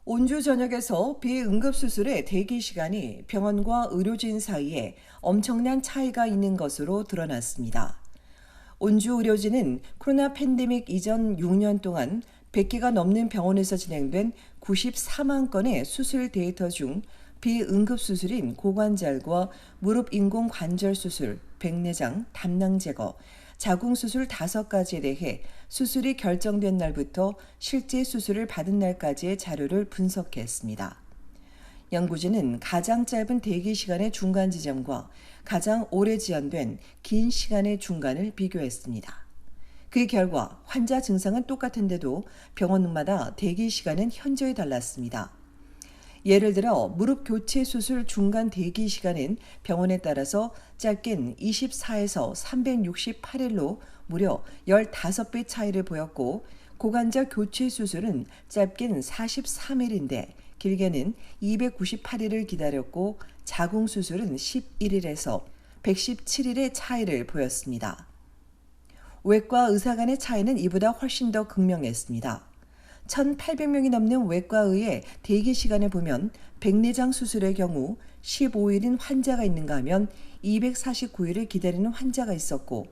온주 전역에서 비응급수술의 대기 시간이 병원과 의료진 사이에 엄청난 차이가 있는 것으로 드러났습니다. 온주 의료진은 코로나 팬데믹 이전 6년 동안 100개가 넘는 병원에서 진행된 94만 건의 수술 데이터 중 비응급수술인 고관절과 무릎 인공 관절 수술, 백내장, 담낭 제거, 자궁수술 5가지에 대해 수술이 결정된 날부터 실제 수술을 받은 날까지의 자료를 분석했습니다. 연구진은 가장 짧은 대기 시간의 중간 지점과 가장 오래 지연된 긴 시간의 중간을 비교했습니다. 그 결과 환자 증상은 똑같은데도 병원마다 대기 시간은 현저히 달랐습니다. 예를 들어 무릎 교체 수술 중간 대기 시간은 병원에 따라서 짧게는 24에서 368일로 무려 15배 차이를 보였고, 고관절 교체 수술은 짧게는 43일인데 길게는 298일을 기다렸고, 자궁 수술은 11일에서 117일의 차이를 보였습니다. 외과 의사 간의 차이는 이보다 훨씬 더 극명했습니다. 1,800명이 넘는 외과의의 대기 시간을 보면 백내장 수술의 경우 15일인 환자가 있는가 하면 249일을 기다리는 환자가 있었고,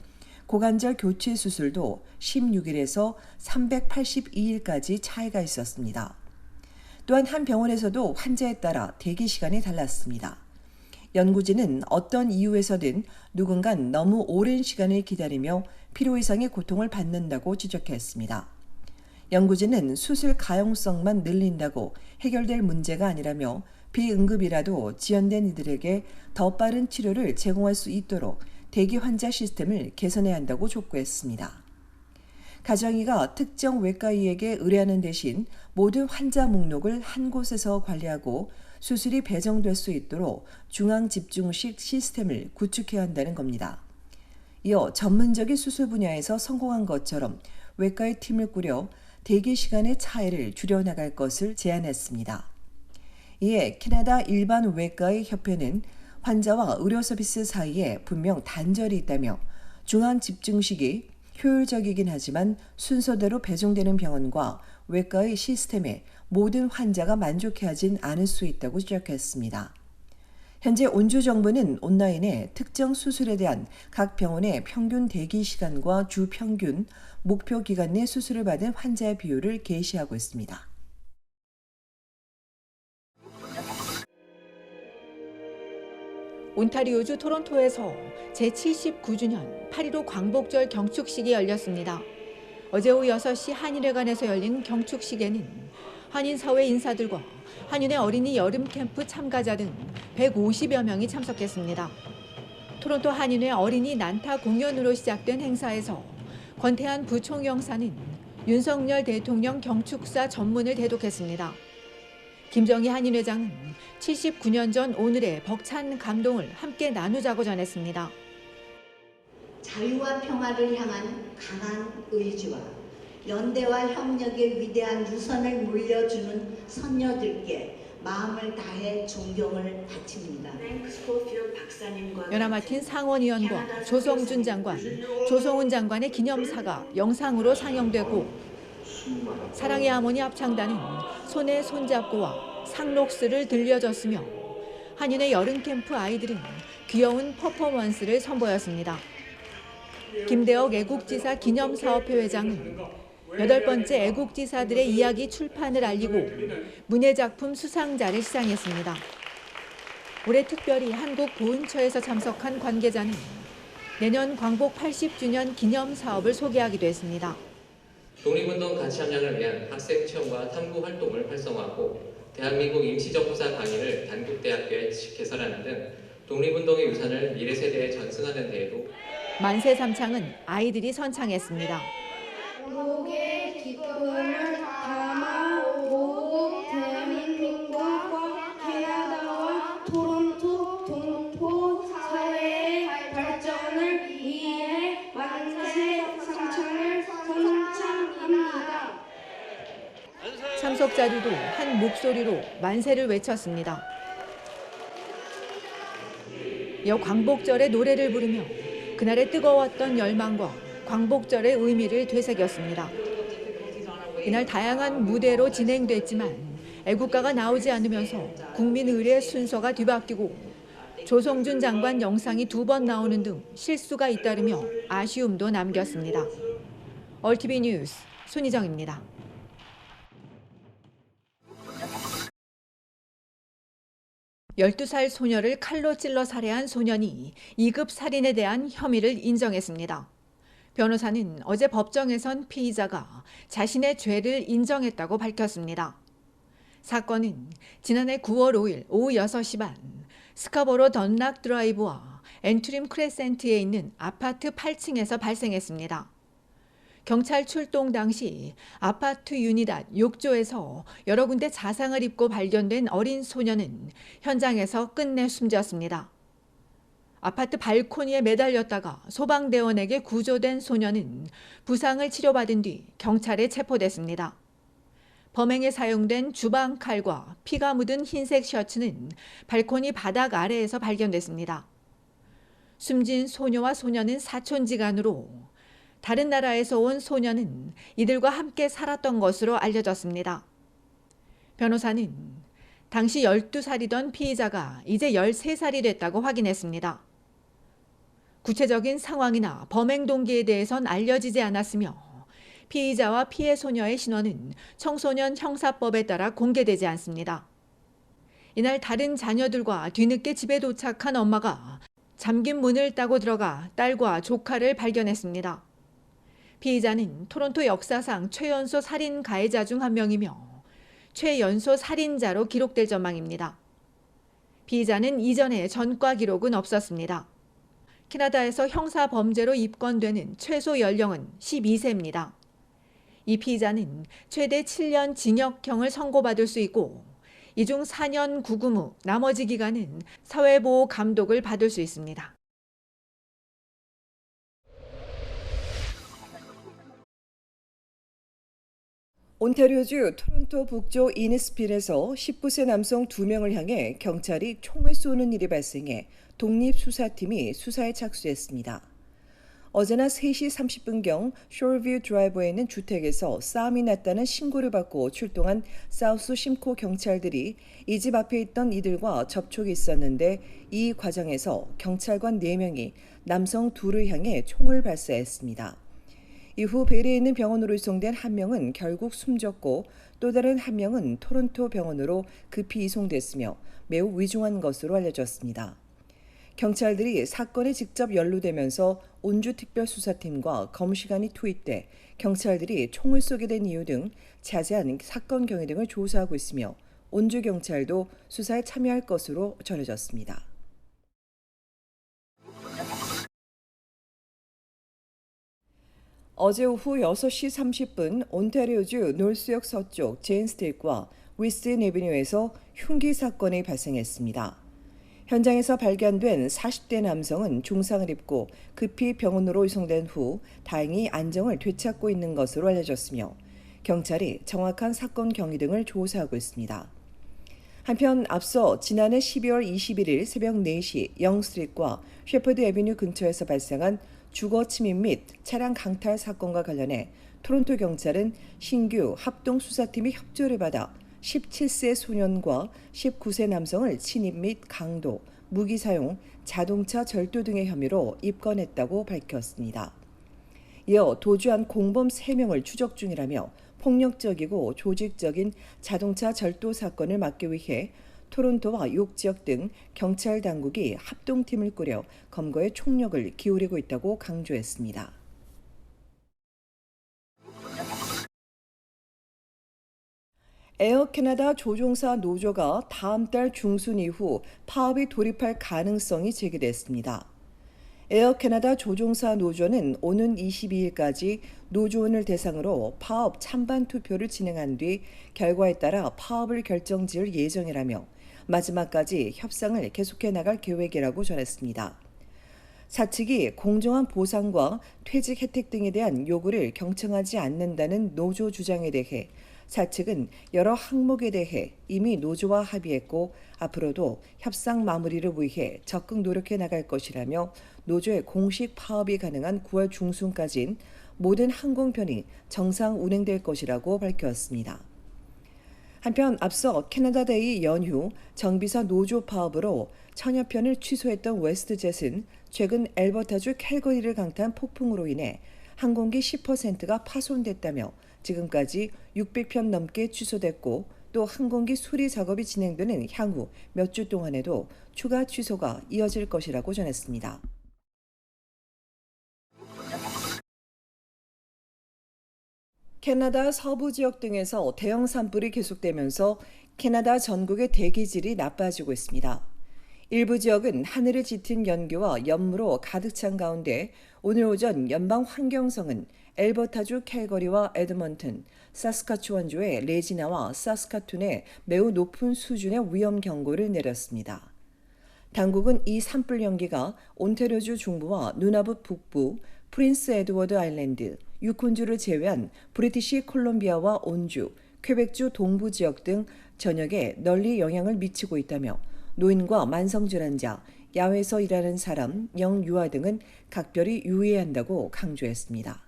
고관절 교체 수술도 16일에서 382일까지 차이가 있었습니다. 또한 한 병원에서도 환자에 따라 대기 시간이 달랐습니다. 연구진은 어떤 이유에서든 누군간 너무 오랜 시간을 기다리며 필요 이상의 고통을 받는다고 지적했습니다. 연구진은 수술 가용성만 늘린다고 해결될 문제가 아니라며 비응급이라도 지연된 이들에게 더 빠른 치료를 제공할 수 있도록 대기 환자 시스템을 개선해야 한다고 촉구했습니다. 가정의가 특정 외과의에게 의뢰하는 대신 모든 환자 목록을 한 곳에서 관리하고 수술이 배정될 수 있도록 중앙집중식 시스템을 구축해야 한다는 겁니다. 이어 전문적인 수술 분야에서 성공한 것처럼 외과의 팀을 꾸려 대기 시간의 차이를 줄여나갈 것을 제안했습니다. 이에 캐나다 일반 외과의 협회는 환자와 의료 서비스 사이에 분명 단절이 있다며 중앙 집중식이 효율적이긴 하지만 순서대로 배정되는 병원과 외과의 시스템에 모든 환자가 만족해하진 않을 수 있다고 지적했습니다. 현재 온주 정부는 온라인에 특정 수술에 대한 각 병원의 평균 대기 시간과 주 평균, 목표 기간 내 수술을 받은 환자의 비율을 게시하고 있습니다. 온타리오주 토론토에서 제79주년 8.15 광복절 경축식이 열렸습니다. 어제 오후 6시 한인회관에서 열린 경축식에는 한인사회 인사들과 한인회 어린이 여름 캠프 참가자 등 150여 명이 참석했습니다. 토론토 한인회 어린이 난타 공연으로 시작된 행사에서 권태한 부총영사는 윤석열 대통령 경축사 전문을 대독했습니다. 김정희 한인회장은 79년 전 오늘의 벅찬 감동을 함께 나누자고 전했습니다. 자유와 평화를 향한 강한 의지와 연대와 협력의 위대한 유선을 물려주는 선녀들께 마음을 다해 존경을 바칩니다. 연하마틴 상원의원과 조성준 장관, 조성훈 장관의 기념사가 영상으로 상영되고, 사랑의 하모니 합창단은 손에 손잡고와 상록스를 들려줬으며 한인회 여름 캠프 아이들은 귀여운 퍼포먼스를 선보였습니다. 김대혁 애국지사 기념사업회 회장은 8번째 애국지사들의 이야기 출판을 알리고 문예작품 수상자를 시상했습니다. 올해 특별히 한국보훈처에서 참석한 관계자는 내년 광복 80주년 기념사업을 소개하기도 했습니다. 독립운동 가치 함양을 위한 학생 체험과 탐구 활동을 활성화하고 대한민국 임시정부사 강의를 단국대학교에 개설하는 등 독립운동의 유산을 미래 세대에 전승하는 데에도 만세 삼창은 아이들이 선창했습니다. 목의 기쁨을 담아오고 대한민국과 캐나다와 토론토 동포 사회의 발전을 위해 만세 삼창을 선창합니다. 참석자들도 한 목소리로 만세를 외쳤습니다. 이어 광복절의 노래를 부르며 그날의 뜨거웠던 열망과 광복절의 의미를 되새겼습니다. 이날 다양한 무대로 진행됐지만 애국가가 나오지 않으면서 국민 의례 순서가 뒤바뀌고 조성준 장관 영상이 2번 나오는 등 실수가 잇따르며 아쉬움도 남겼습니다. 얼티비 뉴스 손희정입니다. 12살 소녀를 칼로 찔러 살해한 소년이 2급 살인에 대한 혐의를 인정했습니다. 변호사는 어제 법정에선 피의자가 자신의 죄를 인정했다고 밝혔습니다. 사건은 지난해 9월 5일 오후 6시 반 스카보로 던락 드라이브와 엔트림 크레센트에 있는 아파트 8층에서 발생했습니다. 경찰 출동 당시 아파트 유니닷 6조에서 여러 군데 자상을 입고 발견된 어린 소녀는 현장에서 끝내 숨졌습니다. 아파트 발코니에 매달렸다가 소방대원에게 구조된 소녀는 부상을 치료받은 뒤 경찰에 체포됐습니다. 범행에 사용된 주방 칼과 피가 묻은 흰색 셔츠는 발코니 바닥 아래에서 발견됐습니다. 숨진 소녀와 소녀는 사촌지간으로 다른 나라에서 온 소녀는 이들과 함께 살았던 것으로 알려졌습니다. 변호사는 당시 12살이던 피의자가 이제 13살이 됐다고 확인했습니다. 구체적인 상황이나 범행 동기에 대해선 알려지지 않았으며 피의자와 피해 소녀의 신원은 청소년 형사법에 따라 공개되지 않습니다. 이날 다른 자녀들과 뒤늦게 집에 도착한 엄마가 잠긴 문을 따고 들어가 딸과 조카를 발견했습니다. 피의자는 토론토 역사상 최연소 살인 가해자 중 한 명이며 최연소 살인자로 기록될 전망입니다. 피의자는 이전에 전과 기록은 없었습니다. 캐나다에서 형사 범죄로 입건되는 최소 연령은 12세입니다. 이 피의자는 최대 7년 징역형을 선고받을 수 있고 이 중 4년 구금 후 나머지 기간은 사회보호 감독을 받을 수 있습니다. 온타리오주 토론토 북쪽 이니스필에서 19세 남성 2명을 향해 경찰이 총을 쏘는 일이 발생해 독립수사팀이 수사에 착수했습니다. 어제나 3시 30분경 쇼어뷰 드라이버에 있는 주택에서 싸움이 났다는 신고를 받고 출동한 사우스 심코 경찰들이 이 집 앞에 있던 이들과 접촉이 있었는데 이 과정에서 경찰관 4명이 남성 2를 향해 총을 발사했습니다. 이후 베리에 있는 병원으로 이송된 한 명은 결국 숨졌고 또 다른 한 명은 토론토 병원으로 급히 이송됐으며 매우 위중한 것으로 알려졌습니다. 경찰들이 사건에 직접 연루되면서 온주특별수사팀과 검시관이 투입돼 경찰들이 총을 쏘게 된 이유 등 자세한 사건 경위 등을 조사하고 있으며 온주경찰도 수사에 참여할 것으로 전해졌습니다. 어제 오후 6시 30분 온타리오주 놀스역 서쪽 제인스트리트와 위스틴 애비뉴에서 흉기 사건이 발생했습니다. 현장에서 발견된 40대 남성은 중상을 입고 급히 병원으로 이송된 후 다행히 안정을 되찾고 있는 것으로 알려졌으며 경찰이 정확한 사건 경위 등을 조사하고 있습니다. 한편 앞서 지난해 12월 21일 새벽 4시 영스트리트과 셰퍼드 애비뉴 근처에서 발생한 주거 침입 및 차량 강탈 사건과 관련해 토론토 경찰은 신규 합동수사팀의 협조를 받아 17세 소년과 19세 남성을 침입 및 강도, 무기 사용, 자동차 절도 등의 혐의로 입건했다고 밝혔습니다. 이어 도주한 공범 3명을 추적 중이라며 폭력적이고 조직적인 자동차 절도 사건을 막기 위해 토론토와 욕 지역 등 경찰 당국이 합동팀을 꾸려 검거에 총력을 기울이고 있다고 강조했습니다. 에어 캐나다 조종사 노조가 다음 달 중순 이후 파업에 돌입할 가능성이 제기됐습니다. 에어 캐나다 조종사 노조는 오는 22일까지 노조원을 대상으로 파업 찬반 투표를 진행한 뒤 결과에 따라 파업을 결정지을 예정이라며 마지막까지 협상을 계속해 나갈 계획이라고 전했습니다. 사측이 공정한 보상과 퇴직 혜택 등에 대한 요구를 경청하지 않는다는 노조 주장에 대해 사측은 여러 항목에 대해 이미 노조와 합의했고 앞으로도 협상 마무리를 위해 적극 노력해 나갈 것이라며 노조의 공식 파업이 가능한 9월 중순까지는 모든 항공편이 정상 운행될 것이라고 밝혔습니다. 한편 앞서 캐나다데이 연휴 정비사 노조 파업으로 천여 편을 취소했던 웨스트젯은 최근 엘버타주 캘거리를 강타한 폭풍으로 인해 항공기 10%가 파손됐다며 지금까지 600편 넘게 취소됐고 또 항공기 수리 작업이 진행되는 향후 몇 주 동안에도 추가 취소가 이어질 것이라고 전했습니다. 캐나다 서부 지역 등에서 대형 산불이 계속되면서 캐나다 전국의 대기질이 나빠지고 있습니다. 일부 지역은 하늘을 짙은 연기와 연무로 가득 찬 가운데 오늘 오전 연방 환경성은 엘버타주 캘거리와 에드먼튼, 사스카추원주의 레지나와 사스카툰에 매우 높은 수준의 위험 경고를 내렸습니다. 당국은 이 산불 연기가 온타리오주 중부와 누나부 북부, 프린스 에드워드 아일랜드, 유콘주를 제외한 브리티시 콜롬비아와 온주, 퀘벡주 동부 지역 등 전역에 널리 영향을 미치고 있다며 노인과 만성질환자, 야외에서 일하는 사람, 영유아 등은 각별히 유의해야 한다고 강조했습니다.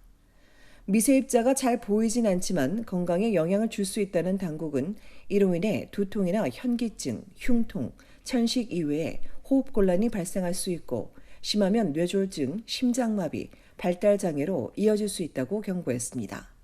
미세입자가 잘 보이진 않지만 건강에 영향을 줄 수 있다는 당국은 이로 인해 두통이나 현기증, 흉통, 천식 이외에 호흡곤란이 발생할 수 있고 심하면 뇌졸중, 심장마비, 발달장애로 이어질 수 있다고 경고했습니다.